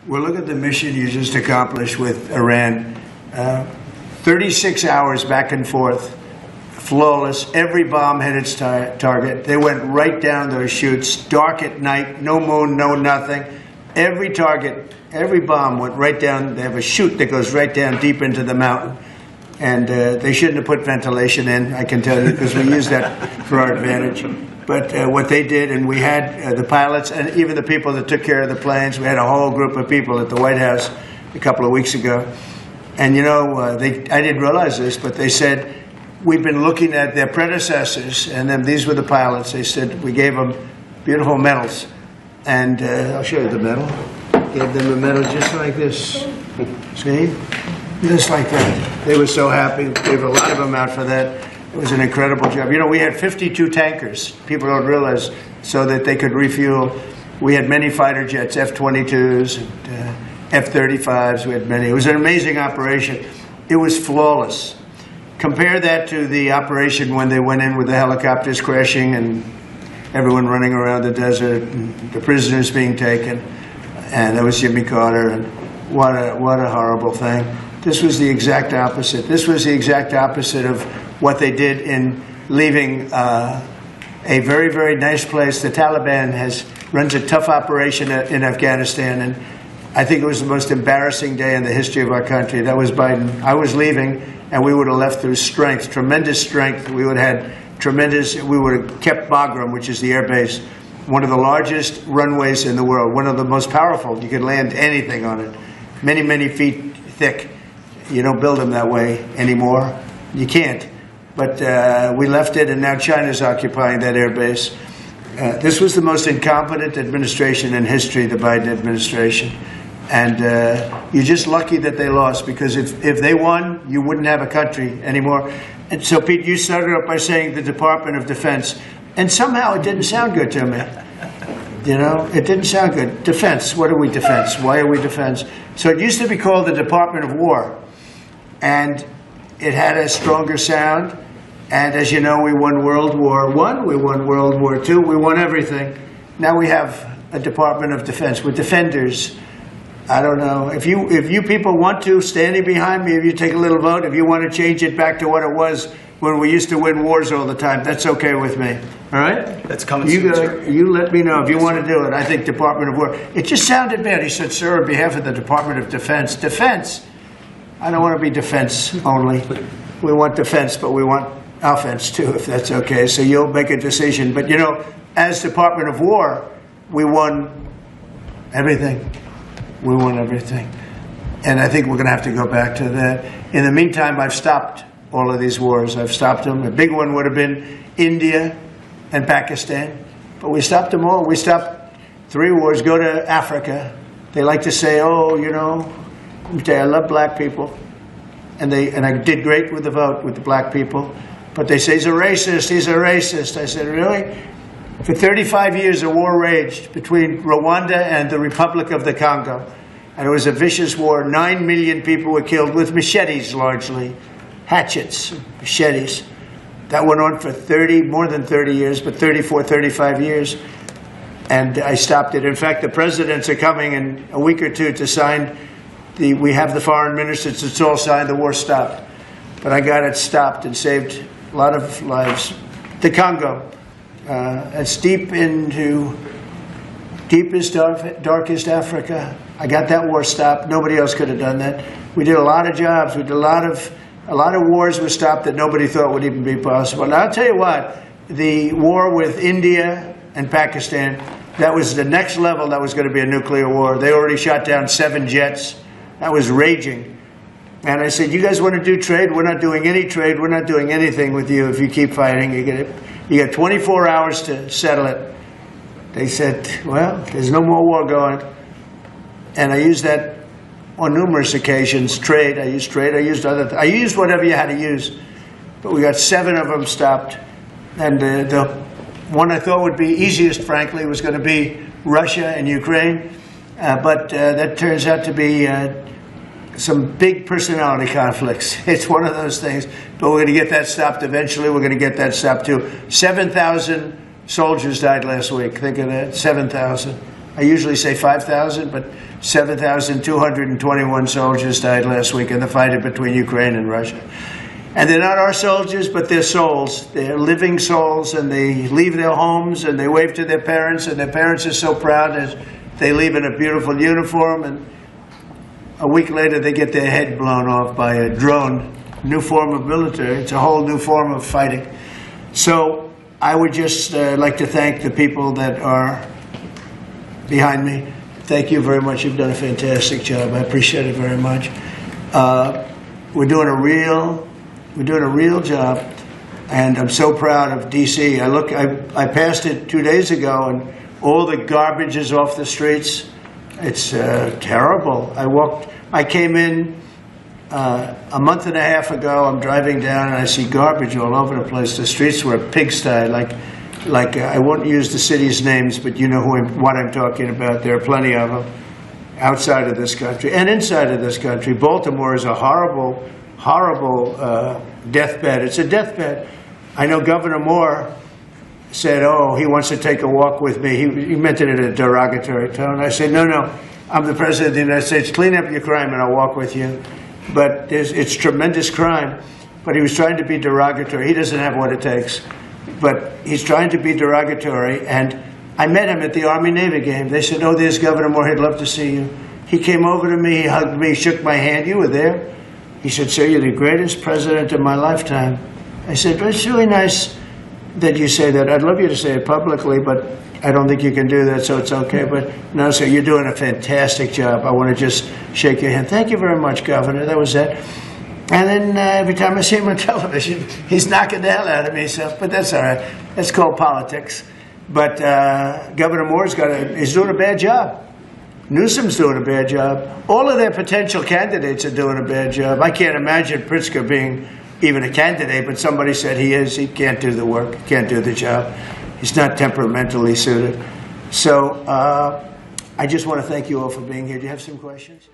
Well, look at the mission you just accomplished with Iran. 36 hours back and forth, flawless. Every bomb hit its target. They went right down those chutes, dark at night, no moon, no nothing. Every target, every bomb went right down. They have a chute that goes right down deep into the mountain. And they shouldn't have put ventilation in, I can tell you, because we use that for our advantage. But what they did, and we had the pilots and even the people that took care of the planes, we had a whole group of people at the White House a couple of weeks ago. And, you know, I didn't realize this, but they said, we've been looking at their predecessors, and then these were the pilots. They said, we gave them beautiful medals. And I'll show you the medal. Gave them a medal just like this. See? Just like that. They were so happy. Gave a lot of them out for that. It was an incredible job. You know, we had 52 tankers. People don't realize, so that they could refuel. We had many fighter jets, F-22s, and F-35s. We had many. It was an amazing operation. It was flawless. Compare that to the operation when they went in with the helicopters crashing and everyone running around the desert, and the prisoners being taken. And that was Jimmy Carter. And what a horrible thing. This was the exact opposite. This was the exact opposite of what they did in leaving a very, very nice place. The Taliban runs a tough operation in Afghanistan, and I think it was the most embarrassing day in the history of our country. That was Biden. I was leaving, and we would have left through strength, tremendous strength. We would have had tremendous, we would have kept Bagram, which is the air base, one of the largest runways in the world, one of the most powerful. You could land anything on it, many, many feet thick. You don't build them that way anymore. You can't. But we left it, and now China's occupying that air base. This was the most incompetent administration in history, the Biden administration. And you're just lucky that they lost, because if they won, you wouldn't have a country anymore. And so, Pete, you started up by saying the Department of Defense. And somehow it didn't sound good to me. You know, it didn't sound good. Defense, what are we defense? Why are we defense? So it used to be called the Department of War. And it had a stronger sound. And as you know, we won World War I, we won World War II, we won everything. Now we have a Department of Defense. We're defenders. I don't know. If you people want to, standing behind me, if you take a little vote, if you want to change it back to what it was when we used to win wars all the time, that's okay with me. All right? That's coming soon, sir. You let me know if you want to do it. I think Department of War. It just sounded bad. He said, sir, on behalf of the Department of Defense. Defense. I don't want to be defense only. We want defense, but we want offense too, if that's okay. So you'll make a decision. But, you know, as Department of War, we won everything. We won everything. And I think we're going to have to go back to that. In the meantime, I've stopped all of these wars. I've stopped them. A big one would have been India and Pakistan. But we stopped them all. We stopped 3 wars. Go to Africa. They like to say, oh, you know, let me tell you, I love black people. And I did great with the vote with the black people. But they say, he's a racist, he's a racist. I said, really? For 35 years, a war raged between Rwanda and the Republic of the Congo. And it was a vicious war. 9 million people were killed with machetes, largely. Hatchets, machetes. That went on for more than 30 years, but 34, 35 years. And I stopped it. In fact, the presidents are coming in a week or two to sign. We have the foreign ministers. It's all signed. The war stopped. But I got it stopped and saved a lot of lives. The Congo. It's deep into deepest, darkest Africa. I got that war stopped. Nobody else could have done that. We did a lot of jobs. We did a lot of wars were stopped that nobody thought would even be possible. Now, I'll tell you what, the war with India and Pakistan, that was the next level. That was going to be a nuclear war. They already shot down 7 jets. That was raging. And I said, you guys want to do trade? We're not doing any trade. We're not doing anything with you if you keep fighting. You got 24 hours to settle it. They said, well, there's no more war going. And I used that on numerous occasions. Trade. I used I used whatever you had to use. But we got 7 of them stopped. And the one I thought would be easiest, frankly, was going to be Russia and Ukraine. But that turns out to be some big personality conflicts. It's one of those things. But we're going to get that stopped eventually. We're going to get that stopped too. 7,000 soldiers died last week. Think of that. 7,000. I usually say 5,000, but 7,221 soldiers died last week in the fight between Ukraine and Russia. And they're not our soldiers, but they're souls. They're living souls, and they leave their homes, and they wave to their parents, and their parents are so proud as they leave in a beautiful uniform, and a week later they get their head blown off by a drone. New form of military. It's a whole new form of fighting. So I would just like to thank the people that are behind me. Thank you very much. You've done a fantastic job. I appreciate it very much. We're doing a real job, and I'm so proud of D.C. I passed it 2 days ago, and all the garbage is off the streets. It's terrible. I came in a month and a half ago. I'm driving down, and I see garbage all over the place. The streets were a pigsty, like I won't use the city's names, but you know what I'm talking about. There are plenty of them outside of this country and inside of this country. Baltimore is a horrible deathbed. It's a deathbed. I know Governor Moore said, oh, he wants to take a walk with me. He meant it in a derogatory tone. I said, no, I'm the President of the United States. Clean up your crime and I'll walk with you. But it's tremendous crime. But he was trying to be derogatory. He doesn't have what it takes. But he's trying to be derogatory. And I met him at the Army-Navy game. They said, oh, there's Governor Moore. He'd love to see you. He came over to me. He hugged me, shook my hand. You were there. He said, sir, you're the greatest president of my lifetime. I said, well, it's really nice that you say that. I'd love you to say it publicly, but I don't think you can do that, so it's okay. But no, sir, you're doing a fantastic job. I want to just shake your hand. Thank you very much, Governor. That was it. And then every time I see him on television, he's knocking the hell out of me. So, but that's all right. That's called politics. But Governor Moore's he's doing a bad job. Newsom's doing a bad job. All of their potential candidates are doing a bad job. I can't imagine Pritzker being even a candidate, but somebody said he is. He can't do the work, can't do the job. He's not temperamentally suited. So I just want to thank you all for being here. Do you have some questions?